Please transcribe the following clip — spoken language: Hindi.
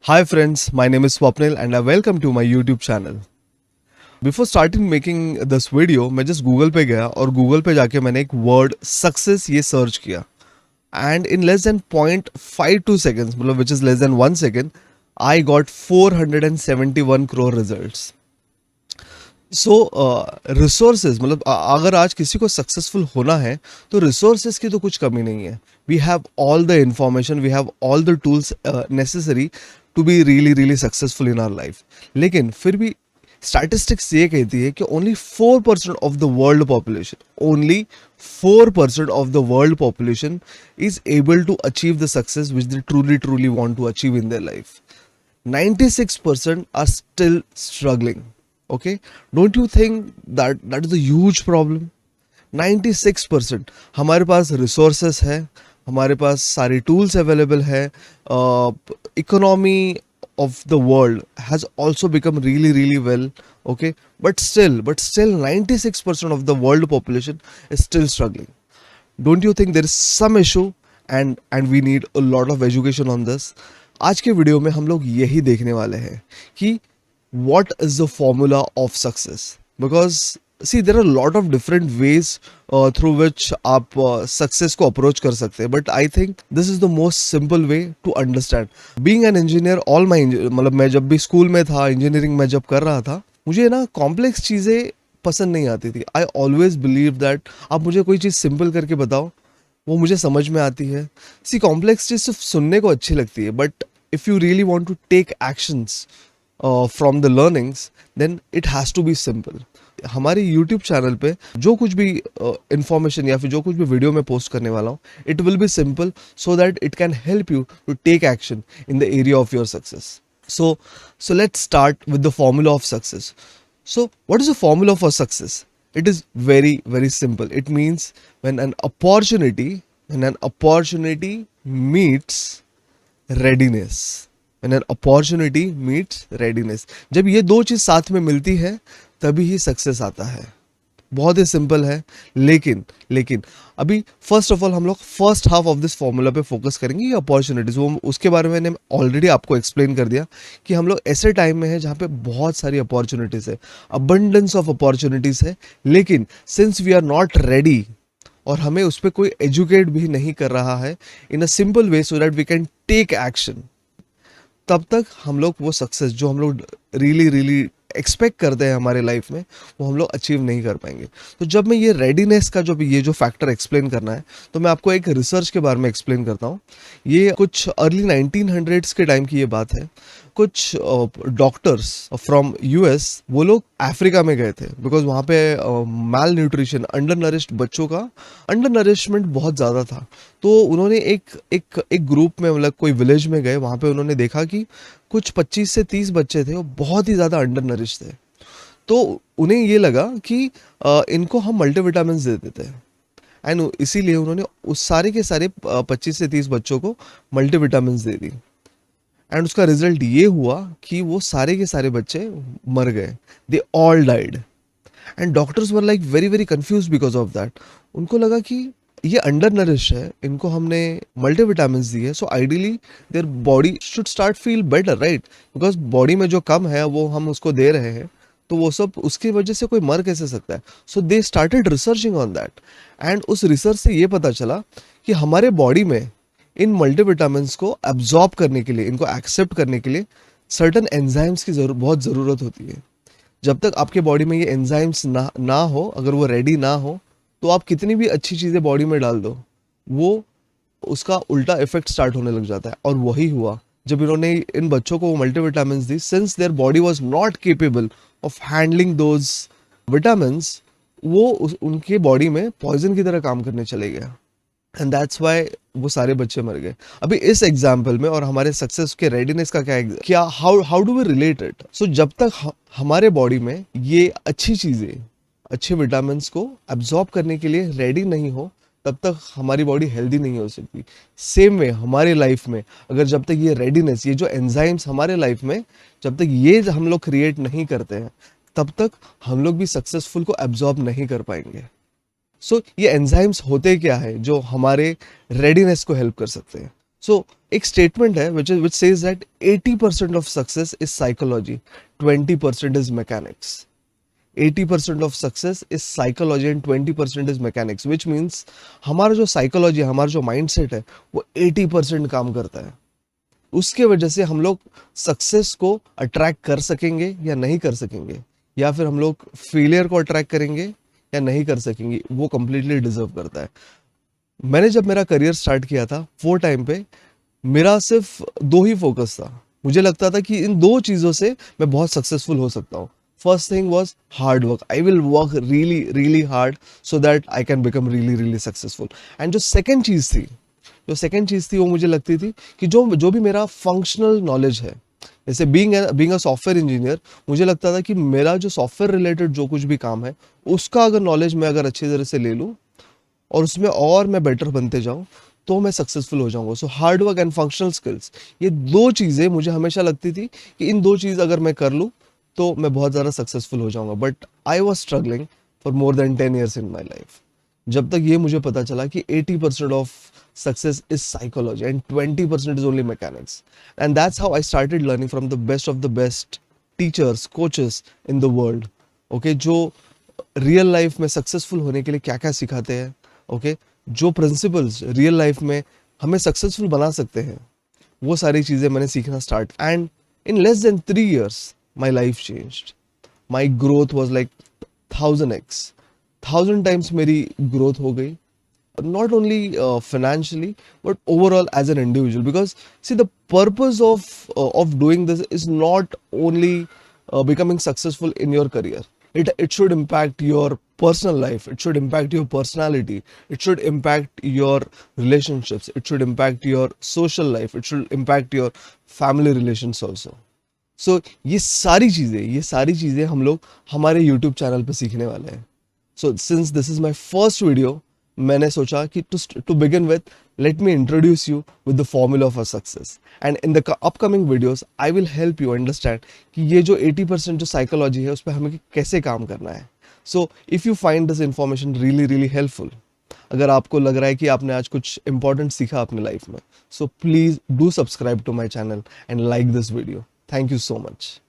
Hi friends, my name is Swapnil and I welcome to my YouTube channel. Before starting making this video, मैं just Google पे गया और Google पे जाके मैंने एक word success ये search किया and in less than 0.52 seconds, मतलब which is less than 1 second, I got 471 crore results. So resources मतलब अगर आज किसी को सक्सेसफुल होना है तो रिसोर्सेज की तो कुछ कमी नहीं है. We have all the information, we have all the tools necessary to be really really successful in our life. लेकिन फिर भी स्टैटिस्टिक्स ये कहती है कि only 4% of the world population, only 4% of the world population is able to achieve the success which they truly truly want to achieve in their life. 96% are still struggling. Okay, don't you think that is a huge problem? 96% हमारे पास resources है, हमारे पास सारी tools available है, economy of the world has also become really really well. Okay, but still 96% of the world population is still struggling. Don't you think there is some issue and we need a lot of education on this? आज के वीडियो में हम लोग यही देखने वाले हैं कि what is the formula of success, because see there are a lot of different ways through which आप success को approach कर सकते हैं, but I think this is the most simple way to understand. Being an engineer, all my मतलब मैं जब भी स्कूल में था, इंजीनियरिंग में जब कर रहा था, मुझे ना कॉम्प्लेक्स चीज़ें पसंद नहीं आती थी. आई ऑलवेज बिलीव दैट आप मुझे कोई चीज़ सिंपल करके बताओ, वो मुझे समझ में आती है. सी कॉम्प्लेक्स चीज़ सिर्फ सुनने को अच्छी लगती है, but if you really want to take actions from the learnings then it has to be simple. हमारे यूट्यूब चैनल पे जो कुछ भी इंफॉर्मेशन या फिर जो कुछ भी वीडियो मैं पोस्ट करने वाला हूँ, it will be simple so that it can help you to take action in the area of your success. So let's start with the formula of success. So what is the formula for success? It is very very simple. It means when an opportunity meets readiness. When an opportunity meets readiness. जब ये दो चीज़ साथ में मिलती है तभी ही सक्सेस आता है. बहुत ही सिंपल है. लेकिन अभी फर्स्ट ऑफ ऑल हम लोग first half of this formula पे फोकस करेंगे. ये अपॉर्चुनिटीज़, वो उसके बारे में मैंने ऑलरेडी आपको एक्सप्लेन कर दिया कि हम लोग ऐसे टाइम में है जहाँ पे बहुत सारी अपॉर्चुनिटीज़ है, अबंडेंस ऑफ अपॉर्चुनिटीज़ है, लेकिन since we are not ready और हमें उस पर कोई एजुकेट भी नहीं कर रहा है in a simple way so that we can take action, तब तक हम लोग वो सक्सेस जो हम लोग रियली रियली एक्सपेक्ट करते हैं हमारे लाइफ में, वो हम लोग अचीव नहीं कर पाएंगे. तो जब मैं ये रेडीनेस का जो फैक्टर एक्सप्लेन करना है, तो मैं आपको एक रिसर्च के बारे में एक्सप्लेन करता हूँ. ये कुछ अर्ली 1900s के टाइम की ये बात है. कुछ डॉक्टर्स फ्रॉम यूएस, वो लोग अफ्रीका में गए थे बिकॉज वहाँ पे माल न्यूट्रिशन, अंडर नरिश्ड बच्चों का अंडर नरिशमेंट बहुत ज़्यादा था. तो उन्होंने एक ग्रुप में, मतलब कोई विलेज में गए, वहाँ पे उन्होंने देखा कि कुछ 25 से 30 बच्चे थे, वो बहुत ही ज़्यादा अंडर नरिश थे. तो उन्हें ये लगा कि इनको हम मल्टीविटामिन दे देते हैं, एंड इसीलिए उन्होंने उस सारे के सारे 25 से 30 बच्चों को मल्टीविटामिन दे दी. एंड उसका रिजल्ट ये हुआ कि वो सारे के सारे बच्चे मर गए. They all died. And doctors were like very very confuse because of that. उनको लगा कि ये अंडर नरिश है, इनको हमने मल्टीविटामिन दिए, so ideally their body should start feel better, right? Because body में जो कम है वो हम उसको दे रहे हैं, तो वो सब उसकी वजह से कोई मर कैसे सकता है. So they started researching on that, and उस रिसर्च से ये पता चला कि हमारे बॉडी में इन मल्टीविटामिन को एब्जॉर्ब करने के लिए, इनको एक्सेप्ट करने के लिए सर्टन एंजाइम्स की बहुत ज़रूरत होती है. जब तक आपके बॉडी में ये एंजाइम्स ना हो, अगर वो रेडी ना हो, तो आप कितनी भी अच्छी चीज़ें बॉडी में डाल दो, वो उसका उल्टा इफेक्ट स्टार्ट होने लग जाता है. और वही हुआ जब इन्होंने इन बच्चों को multivitamin the. Since their body was not capable of handling those vitamins, वो उनके बॉडी में पॉइजन की तरह काम करने चले गया, एंड दैट्स वाई वो सारे बच्चे मर गए. अभी इस एग्जाम्पल में और हमारे सक्सेस के रेडीनेस का क्या how do we relate it? So जब तक हमारे बॉडी में ये अच्छी चीज़ें, अच्छे विटामिन को एब्जॉर्ब करने के लिए रेडी नहीं हो, तब तक हमारी बॉडी हेल्दी नहीं हो सकती. सेम वे हमारे लाइफ में, अगर जब तक ये रेडीनेस, ये जो एंजाइम्स हमारे लाइफ में जब तक ये हम लोग क्रिएट नहीं करते हैं, तब तक हम लोग भी सक्सेसफुल को एब्जॉर्ब नहीं कर पाएंगे. सो ये एंजाइम्स होते क्या है जो हमारे रेडीनेस को हेल्प कर सकते हैं? सो एक स्टेटमेंट है which says that 80% of success is psychology, 20% is mechanics. 80% of success is psychology and 20% is mechanics, which means हमारा जो साइकोलॉजी है, हमारा जो माइंडसेट है, वो 80% काम करता है। उसके वजह से हम लोग सक्सेस को अट्रैक्ट कर सकेंगे या नहीं कर सकेंगे, या फिर हम लोग फेलियर को अट्रैक्ट करेंगे या नहीं कर सकेंगे, वो कंप्लीटली डिजर्व करता है। मैंने जब मेरा करियर स्टार्ट किया था वो टाइम पे मेरा सिर्फ दो ही फोकस था। मुझे लगता था कि इन दो चीज़ों से मैं बहुत सक्सेसफुल हो सकता हूँ। First thing was hard work, I will work really really hard so that I can become really really successful. And जो सेकंड चीज़ थी वो मुझे लगती थी कि जो जो भी मेरा फंक्शनल नॉलेज है, जैसे बीइंग अ सॉफ्टवेयर इंजीनियर, मुझे लगता था कि मेरा जो सॉफ्टवेयर रिलेटेड जो कुछ भी काम है उसका अगर नॉलेज मैं अगर अच्छी तरह से ले लूँ और उसमें और मैं बेटर बनते जाऊँ तो मैं सक्सेसफुल हो जाऊंगा। So hard work and functional skills, ये दो चीज़ें मुझे हमेशा लगती थी कि इन दो चीज़ अगर मैं कर लूँ तो मैं बहुत ज़्यादा सक्सेसफुल हो जाऊंगा। But I was struggling for more than 10 years in my life, जब तक ये मुझे पता चला कि 80% of success is psychology and 20% is only mechanics. And that's how I started learning from the best teachers, coaches in the world. Okay, जो रियल लाइफ में सक्सेसफुल होने के लिए क्या क्या सिखाते हैं, ओके, जो प्रिंसिपल्स रियल लाइफ में हमें सक्सेसफुल बना सकते हैं, वो सारी चीज़ें मैंने सीखना start. And in less than 3 years my life changed. My growth was like 1000x, 1000 times मेरी ग्रोथ हो गई, not only financially but overall as an individual, because see the purpose of doing this is not only becoming successful in your career. It should impact your personal life, it should impact your personality, it should impact your relationships, it should impact your social life, it should impact your family relations also. So ये सारी चीज़ें हम लोग हमारे यूट्यूब चैनल पे सीखने वाले हैं। So since this is my first video, मैंने सोचा कि to begin with, let me introduce you with the formula of a success, and in the upcoming videos I will help you understand कि ये जो 80% जो साइकोलॉजी है उस पर हमें कैसे काम करना है। So if you find this information really really helpful, अगर आपको लग रहा है कि आपने आज कुछ इंपॉर्टेंट सीखा अपने लाइफ में, so please do subscribe to my channel and like this video. Thank you so much.